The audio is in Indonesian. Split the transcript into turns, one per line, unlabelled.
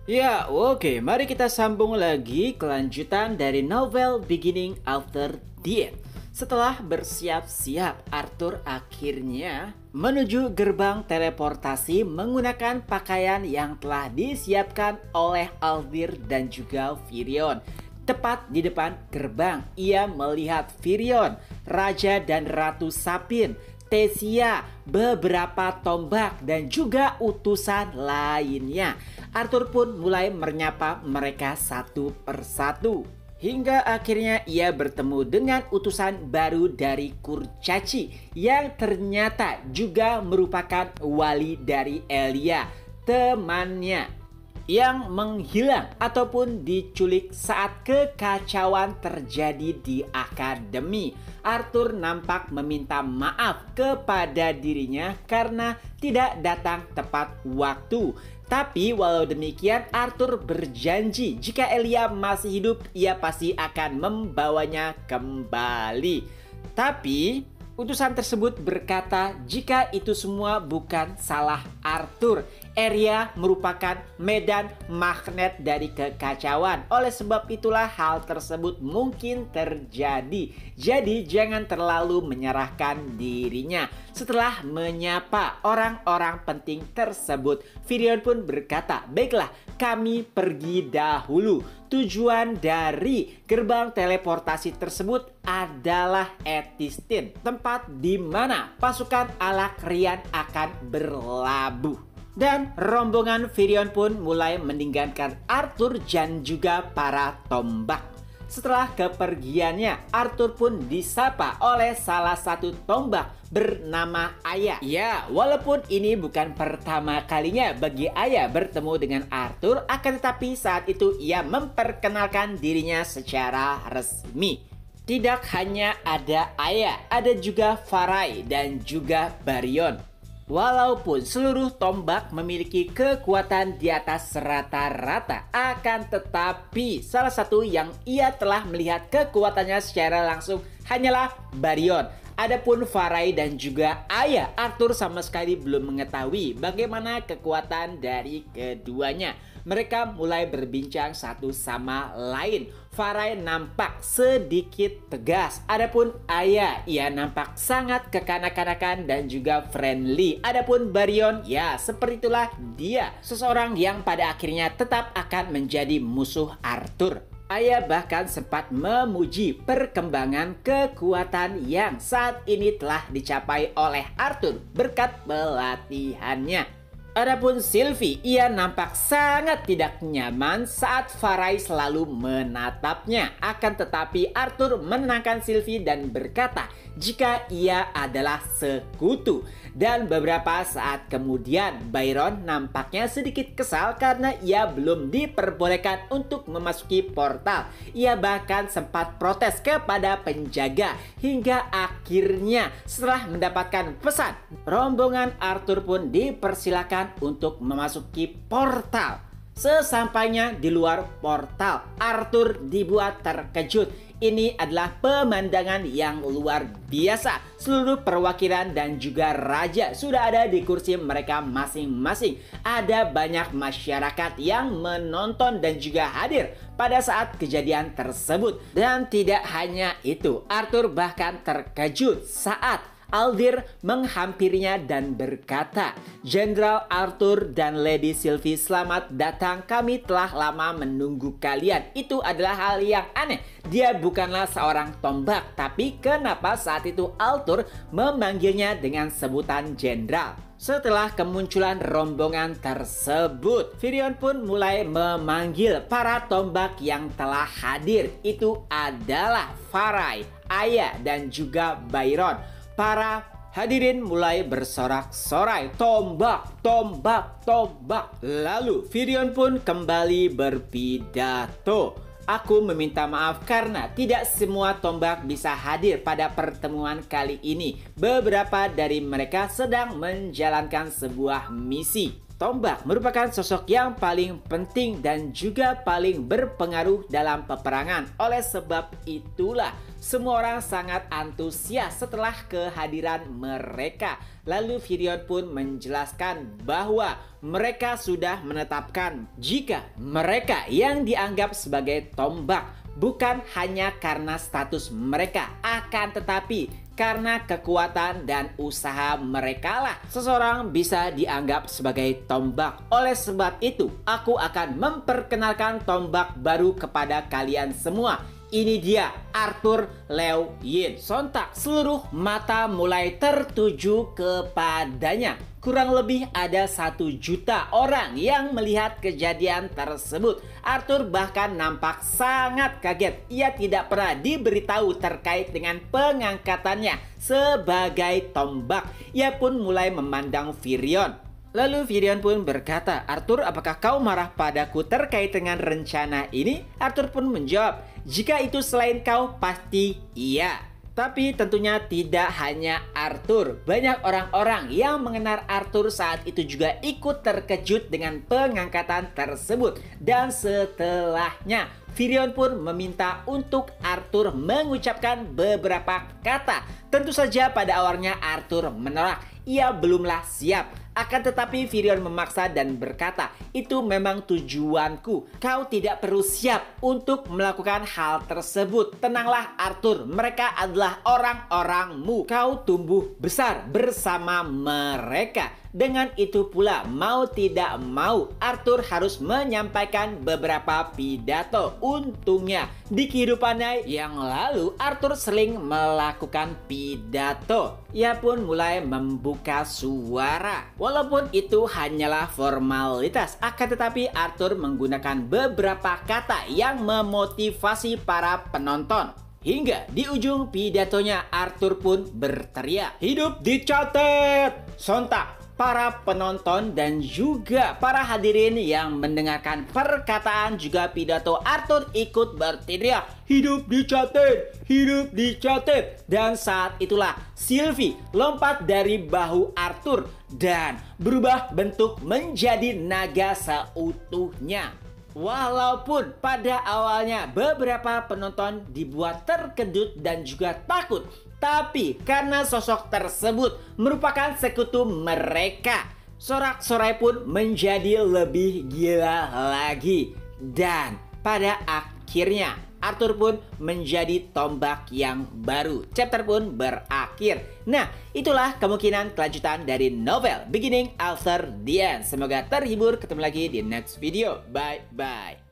Ya, oke. Mari kita sambung lagi kelanjutan dari novel Beginning After the End. Setelah bersiap-siap, Arthur akhirnya menuju gerbang teleportasi menggunakan pakaian yang telah disiapkan oleh Aldir dan juga Virion. Tepat di depan gerbang, ia melihat Virion, Raja dan Ratu Sapin, Tesia, beberapa tombak, dan juga utusan lainnya. Arthur pun mulai menyapa mereka satu persatu. Hingga akhirnya ia bertemu dengan utusan baru dari Kurcaci yang ternyata juga merupakan wali dari Elia, temannya yang menghilang ataupun diculik saat kekacauan terjadi di akademi. Arthur nampak meminta maaf kepada dirinya karena tidak datang tepat waktu. Tapi walau demikian, Arthur berjanji jika Elia masih hidup, ia pasti akan membawanya kembali. Tapi utusan tersebut berkata jika itu semua bukan salah Arthur. Elia merupakan medan magnet dari kekacauan. Oleh sebab itulah hal tersebut mungkin terjadi. Jadi jangan terlalu menyerahkan dirinya. Setelah menyapa orang-orang penting tersebut, Virion pun berkata, "Baiklah, kami pergi dahulu. Tujuan dari gerbang teleportasi tersebut adalah Etistin, tempat di mana pasukan Alakrian akan berlabuh." Dan rombongan Virion pun mulai meninggalkan Arthur dan juga para tombak. Setelah kepergiannya, Arthur pun disapa oleh salah satu tombak bernama Aya. Ya, walaupun ini bukan pertama kalinya bagi Aya bertemu dengan Arthur, akan tetapi saat itu ia memperkenalkan dirinya secara resmi. Tidak hanya ada Aya, ada juga Farai dan juga Baryon. Walaupun seluruh tombak memiliki kekuatan di atas rata-rata, akan tetapi salah satu yang ia telah melihat kekuatannya secara langsung hanyalah Baryon. Adapun Farai dan juga Aya, Arthur sama sekali belum mengetahui bagaimana kekuatan dari keduanya. Mereka mulai berbincang satu sama lain. Farai nampak sedikit tegas. Adapun Aya, ia nampak sangat kekanak-kanakan dan juga friendly. Adapun Baryon, ya seperti itulah dia. Seseorang yang pada akhirnya tetap akan menjadi musuh Arthur. Aya bahkan sempat memuji perkembangan kekuatan yang saat ini telah dicapai oleh Arthur berkat pelatihannya. Adapun Sylvie, ia nampak sangat tidak nyaman saat Farai selalu menatapnya. Akan tetapi Arthur menenangkan Sylvie dan berkata jika ia adalah sekutu. Dan beberapa saat kemudian Byron nampaknya sedikit kesal karena ia belum diperbolehkan untuk memasuki portal. Ia bahkan sempat protes kepada penjaga hingga akhirnya setelah mendapatkan pesan, rombongan Arthur pun dipersilakan untuk memasuki portal. Sesampainya di luar portal, Arthur dibuat terkejut. Ini adalah pemandangan yang luar biasa. Seluruh perwakilan dan juga raja sudah ada di kursi mereka masing-masing. Ada banyak masyarakat yang menonton dan juga hadir pada saat kejadian tersebut. Dan tidak hanya itu, Arthur bahkan terkejut saat Aldir menghampirinya dan berkata, "Jenderal Arthur dan Lady Sylvie, selamat datang. Kami telah lama menunggu kalian." Itu adalah hal yang aneh. Dia bukanlah seorang tombak, tapi kenapa saat itu Arthur memanggilnya dengan sebutan jenderal? Setelah kemunculan rombongan tersebut, Virion pun mulai memanggil para tombak yang telah hadir. Itu adalah Farai, Aya, dan juga Byron. Para hadirin mulai bersorak-sorai, "Tombak, tombak, tombak." Lalu Virion pun kembali berpidato. "Aku meminta maaf karena tidak semua tombak bisa hadir pada pertemuan kali ini. Beberapa dari mereka sedang menjalankan sebuah misi." tombak merupakan sosok yang paling penting dan juga paling berpengaruh dalam peperangan. Oleh sebab itulah semua orang sangat antusias setelah kehadiran mereka. Lalu Firion pun menjelaskan bahwa mereka sudah menetapkan jika mereka yang dianggap sebagai tombak bukan hanya karena status mereka, akan tetapi karena kekuatan dan usaha mereka lah seseorang bisa dianggap sebagai tombak. Oleh sebab itu, aku akan memperkenalkan tombak baru kepada kalian semua. Ini dia, Arthur Liao Yin. Sontak seluruh mata mulai tertuju kepadanya. Kurang lebih ada 1 juta orang yang melihat kejadian tersebut. Arthur bahkan nampak sangat kaget. Ia tidak pernah diberitahu terkait dengan pengangkatannya sebagai tombak. Ia pun mulai memandang Firion. Lalu Firion pun berkata, "Arthur, apakah kau marah padaku terkait dengan rencana ini?" Arthur pun menjawab, "Jika itu selain kau, pasti iya." Tapi tentunya tidak hanya Arthur. Banyak orang-orang yang mengenal Arthur saat itu juga ikut terkejut dengan pengangkatan tersebut. Dan setelahnya, Firion pun meminta untuk Arthur mengucapkan beberapa kata. Tentu saja pada awalnya Arthur menolak. Ia belumlah siap. Akan tetapi Firion memaksa dan berkata, "Itu memang tujuanku. Kau tidak perlu siap untuk melakukan hal tersebut. Tenanglah Arthur, mereka adalah orang-orangmu. Kau tumbuh besar bersama mereka." Dengan itu pula, mau tidak mau, Arthur harus menyampaikan beberapa pidato. Untungnya, di kehidupannya yang lalu, Arthur sering melakukan pidato. Ia pun mulai membuka suara. Walaupun itu hanyalah formalitas, akan tetapi Arthur menggunakan beberapa kata yang memotivasi para penonton. Hingga di ujung pidatonya, Arthur pun berteriak, "Hidup dicatat!" Sontak para penonton dan juga para hadirin yang mendengarkan perkataan juga pidato Arthur ikut berteriak, "Hidup dicatat! Hidup dicatat!" Dan saat itulah Sylvie lompat dari bahu Arthur dan berubah bentuk menjadi naga seutuhnya. Walaupun pada awalnya beberapa penonton dibuat terkejut dan juga takut, tapi karena sosok tersebut merupakan sekutu mereka, sorak-sorai pun menjadi lebih gila lagi. Dan pada akhirnya Arthur pun menjadi tombak yang baru. Chapter pun berakhir. Nah, itulah kemungkinan kelanjutan dari novel Beginning After the End. Semoga terhibur. Ketemu lagi di next video. Bye-bye.